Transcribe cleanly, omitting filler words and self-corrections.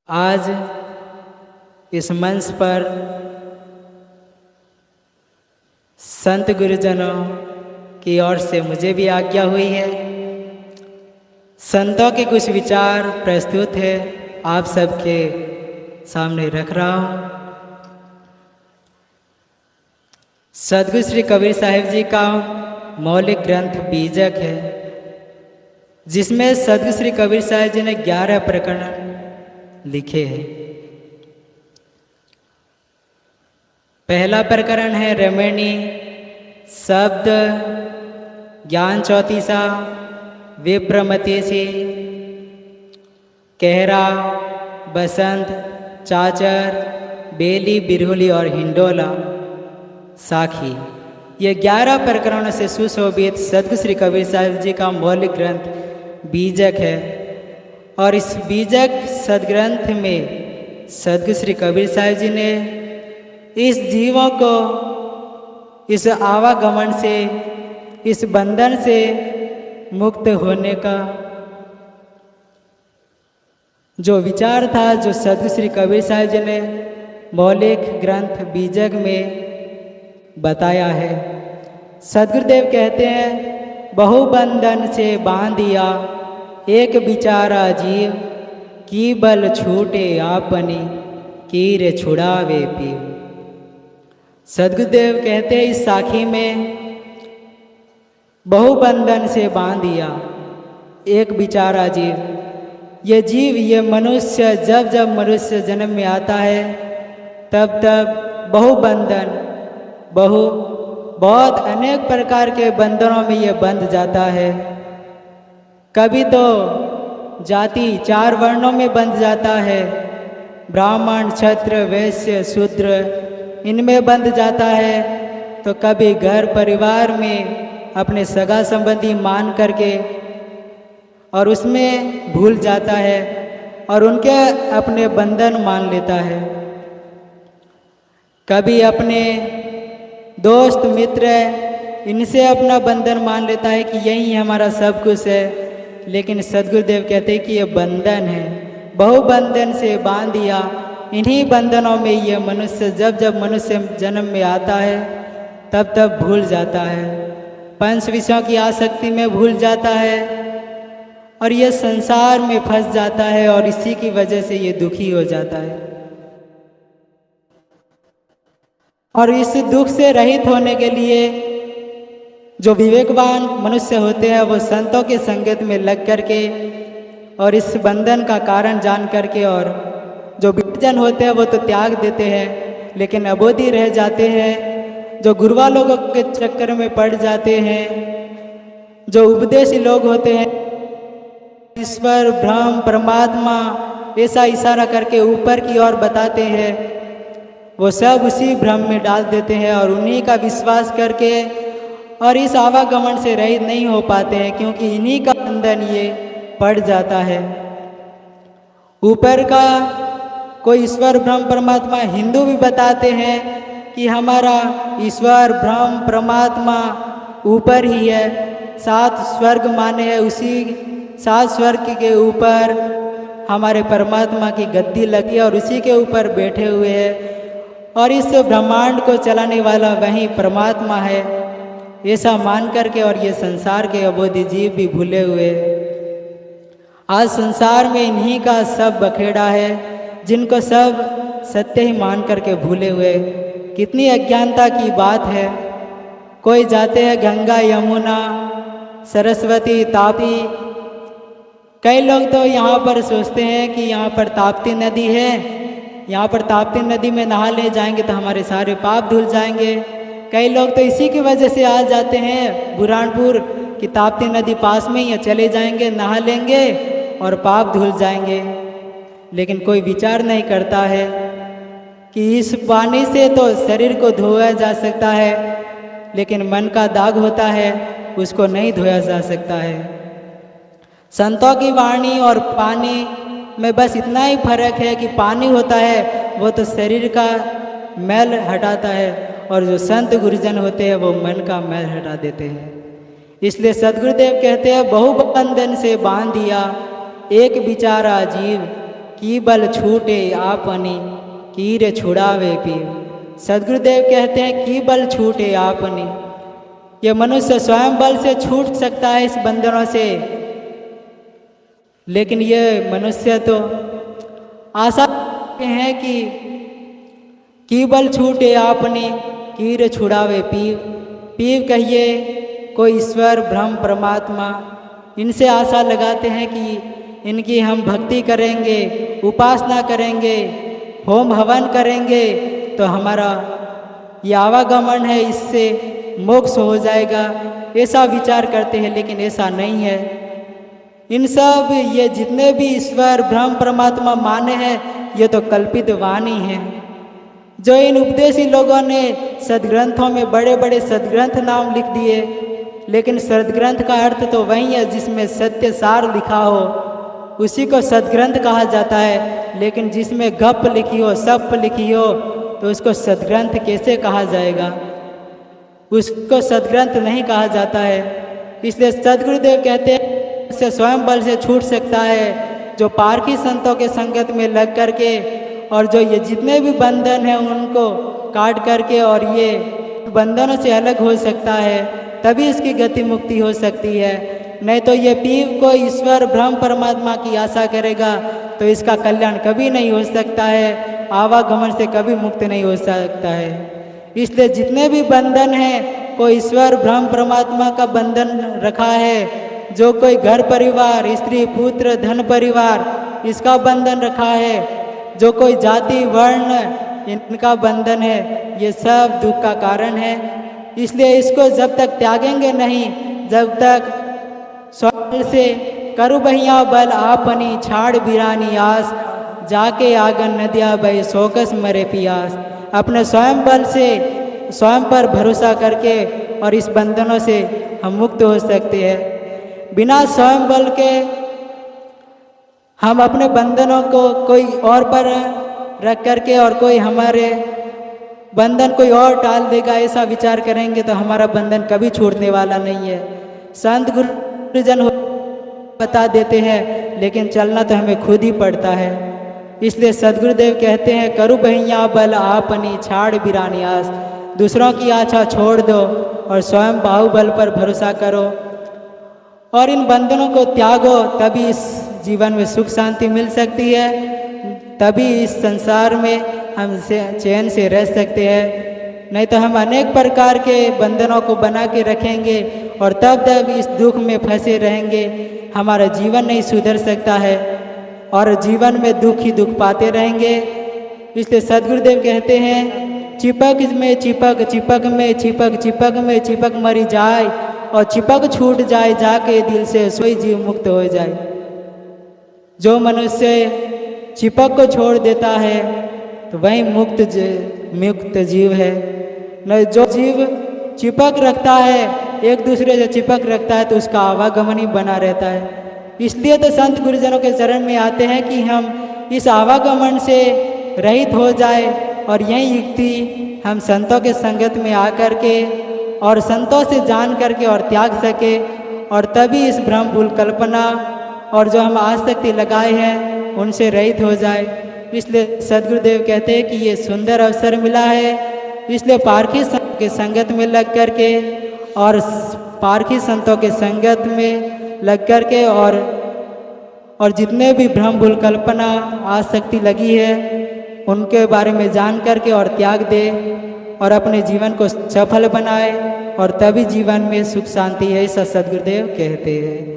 आज इस मंच पर संत गुरुजनों की ओर से मुझे भी आज्ञा हुई है। संतों के कुछ विचार प्रस्तुत है, आप सबके सामने रख रहा हूँ। सद्गुरु श्री कबीर साहिब जी का मौलिक ग्रंथ बीजक है, जिसमें सद्गुरु श्री कबीर साहिब जी ने 11 प्रकरण लिखे हैं। पहला प्रकरण है रमणी, शब्द, ज्ञान चौतीसा, विप्रमतेसी, कहरा, बसंत, चाचर, बेली, बिरहुली और हिंडोला, साखी। ये 11 प्रकरणों से सुशोभित सद्गुरु श्री कबीर साहिब जी का मौलिक ग्रंथ बीजक है। और इस बीजक सदग्रंथ में सद्गुरु श्री कबीर साहिब जी ने इस जीवों को इस आवागमन से, इस बंधन से मुक्त होने का जो विचार था, जो सद्गुरु श्री कबीर साहिब जी ने मौलिक ग्रंथ बीजक में बताया है। सद्गुरुदेव कहते हैं, बहुबंधन से बांधिया एक बिचारा जीव, की बल छूटे आपनी, कीर छुड़ावे पीव। सद्गुरुदेव कहते हैं, इस साखी में बहुबंधन से बांधिया एक बिचारा जीव। ये जीव, ये मनुष्य जब जब मनुष्य जन्म में आता है तब तब बहुबंधन, बहुत अनेक प्रकार के बंधनों में ये बंध जाता है। कभी तो जाति 4 वर्णों में बंध जाता है, ब्राह्मण, क्षत्र, वैश्य, शूद्र, इनमें बंध जाता है। तो कभी घर परिवार में अपने सगा संबंधी मान करके और उसमें भूल जाता है और उनके अपने बंधन मान लेता है। कभी अपने दोस्त मित्र, इनसे अपना बंधन मान लेता है कि यही हमारा सब कुछ है। लेकिन सद्गुरुदेव कहते हैं कि ये बंधन है, बहुबंधन से बांधिया। इन्हीं बंधनों में ये मनुष्य जब जब मनुष्य जन्म में आता है तब तब भूल जाता है, पंच विषयों की आसक्ति में भूल जाता है और ये संसार में फंस जाता है और इसी की वजह से ये दुखी हो जाता है। और इस दुख से रहित होने के लिए जो विवेकवान मनुष्य होते हैं, वो संतों के संगत में लग करके और इस बंधन का कारण जान करके, और जो विजन होते हैं वो तो त्याग देते हैं, लेकिन अबोधी रह जाते हैं, जो गुरुवा लोगों के चक्कर में पड़ जाते हैं, जो उपदेशी लोग होते हैं, ईश्वर, ब्रह्म, परमात्मा ऐसा इशारा करके ऊपर की ओर बताते हैं, वो सब उसी भ्रम में डाल देते हैं और उन्हीं का विश्वास करके और इस आवागमन से रहित नहीं हो पाते हैं, क्योंकि इन्हीं का बंधन ये पड़ जाता है। ऊपर का कोई ईश्वर, ब्रह्म, परमात्मा हिंदू भी बताते हैं कि हमारा ईश्वर, ब्रह्म, परमात्मा ऊपर ही है, 7 स्वर्ग माने हैं, उसी 7 स्वर्ग के ऊपर हमारे परमात्मा की गद्दी लगी और उसी के ऊपर बैठे हुए हैं और इस ब्रह्मांड को चलाने वाला वही परमात्मा है, ऐसा मान करके और ये संसार के अबोधी जीव भी भूले हुए। आज संसार में इन्हीं का सब बखेड़ा है, जिनको सब सत्य ही मान करके भूले हुए। कितनी अज्ञानता की बात है। कोई जाते हैं गंगा, यमुना, सरस्वती, ताप्ती। कई लोग तो यहाँ पर सोचते हैं कि यहाँ पर ताप्ती नदी है, यहाँ पर ताप्ती नदी में नहा ले जाएंगे तो हमारे सारे पाप धुल जाएंगे। कई लोग तो इसी की वजह से आ जाते हैं बुरहानपुर कि ताप्ती नदी पास में ही, चले जाएंगे, नहा लेंगे और पाप धुल जाएंगे। लेकिन कोई विचार नहीं करता है कि इस पानी से तो शरीर को धोया जा सकता है, लेकिन मन का दाग होता है, उसको नहीं धोया जा सकता है। संतों की वाणी और पानी में बस इतना ही फर्क है कि पानी होता है वो तो शरीर का मैल हटाता है और जो संत गुरुजन होते हैं वो मन का मैल हटा देते हैं। इसलिए सद्गुरुदेव कहते हैं, बहुबंधन से बांधिया एक बिचारा जीव, की बल छूटे आपनी, कीर छुड़ावे पीव। सदगुरुदेव कहते हैं की बल छूटे आपनी, ये मनुष्य स्वयं बल से छूट सकता है इस बंधनों से, लेकिन ये मनुष्य तो आशा है कि की बल छूटे आपनी, कीर छुड़ावे पीव। पीव कहिए कोई ईश्वर ब्रह्म परमात्मा, इनसे आशा लगाते हैं कि इनकी हम भक्ति करेंगे, उपासना करेंगे, होम हवन करेंगे तो हमारा ये आवागमन है इससे मोक्ष हो जाएगा, ऐसा विचार करते हैं। लेकिन ऐसा नहीं है। इन सब ये जितने भी ईश्वर ब्रह्म परमात्मा माने हैं ये तो कल्पित वाणी है, जो इन उपदेशी लोगों ने सदग्रंथों में बड़े बड़े सदग्रंथ नाम लिख दिए, लेकिन सदग्रंथ का अर्थ तो वही है जिसमें सत्य सार लिखा हो, उसी को सदग्रंथ कहा जाता है। लेकिन जिसमें गप लिखी हो, सप लिखी हो, तो उसको सदग्रंथ कैसे कहा जाएगा? उसको सदग्रंथ नहीं कहा जाता है। इसलिए सदगुरुदेव कहते हैं उससे स्वयं बल से छूट सकता है जो पारखी संतों के संगत में लग करके, और जो ये जितने भी बंधन हैं उनको काट करके और ये बंधनों से अलग हो सकता है, तभी इसकी गति मुक्ति हो सकती है। नहीं तो ये पीव को ईश्वर ब्रह्म परमात्मा की आशा करेगा तो इसका कल्याण कभी नहीं हो सकता है, आवागमन से कभी मुक्त नहीं हो सकता है। इसलिए जितने भी बंधन हैं, कोई ईश्वर ब्रह्म परमात्मा का बंधन रखा है, जो कोई घर परिवार, स्त्री पुत्र धन परिवार, इसका बंधन रखा है, जो कोई जाति वर्ण इनका बंधन है, ये सब दुख का कारण है। इसलिए इसको जब तक त्यागेंगे नहीं, जब तक स्वर्ग से करु बहिया बल आपनी, छाड़ बिरानी आस, जाके आगन नदिया बही सोकस मरे पियास। अपने स्वयं बल से स्वयं पर भरोसा करके और इस बंधनों से हम मुक्त हो सकते हैं। बिना स्वयं बल के हम अपने बंधनों को कोई और पर रख करके और कोई हमारे बंधन कोई और टाल देगा, ऐसा विचार करेंगे तो हमारा बंधन कभी छूटने वाला नहीं है। संत गुरुजन बता देते हैं, लेकिन चलना तो हमें खुद ही पड़ता है। इसलिए सदगुरुदेव कहते हैं करु बहिया बल आपनी, छाड़ बिरानी आस। दूसरों की आशा छोड़ दो और स्वयं बाहुबल पर भरोसा करो और इन बंधनों को त्यागो, तभी इस जीवन में सुख शांति मिल सकती है, तभी इस संसार में हम चैन से रह सकते हैं। नहीं तो हम अनेक प्रकार के बंधनों को बना के रखेंगे और तब तक इस दुख में फंसे रहेंगे, हमारा जीवन नहीं सुधर सकता है और जीवन में दुख ही दुख पाते रहेंगे। इसलिए सदगुरुदेव कहते हैं चिपक में चिपक, चिपक में चिपक, चिपक में चिपक मरी जाए और चिपक छूट जाए जाके दिल से, सोई जीव मुक्त हो जाए। जो मनुष्य चिपक को छोड़ देता है तो वही मुक्त जीव है। न जो जीव चिपक रखता है, एक दूसरे से चिपक रखता है, तो उसका आवागमन ही बना रहता है। इसलिए तो संत गुरुजनों के चरण में आते हैं कि हम इस आवागमन से रहित हो जाए और यही युक्ति हम संतों के संगत में आकर के और संतों से जान करके और त्याग सके, और तभी इस भ्रम भूल कल्पना और जो हम आसक्ति लगाए हैं उनसे रहित हो जाए। इसलिए सदगुरुदेव कहते हैं कि ये सुंदर अवसर मिला है, इसलिए पारखी संत के संगत में लग करके और पारखी संतों के संगत में लग करके और जितने भी भ्रम भूल कल्पना आसक्ति लगी है उनके बारे में जान करके और त्याग दे और अपने जीवन को सफल बनाए, और तभी जीवन में सुख शांति है, ऐसा सदगुरुदेव कहते हैं।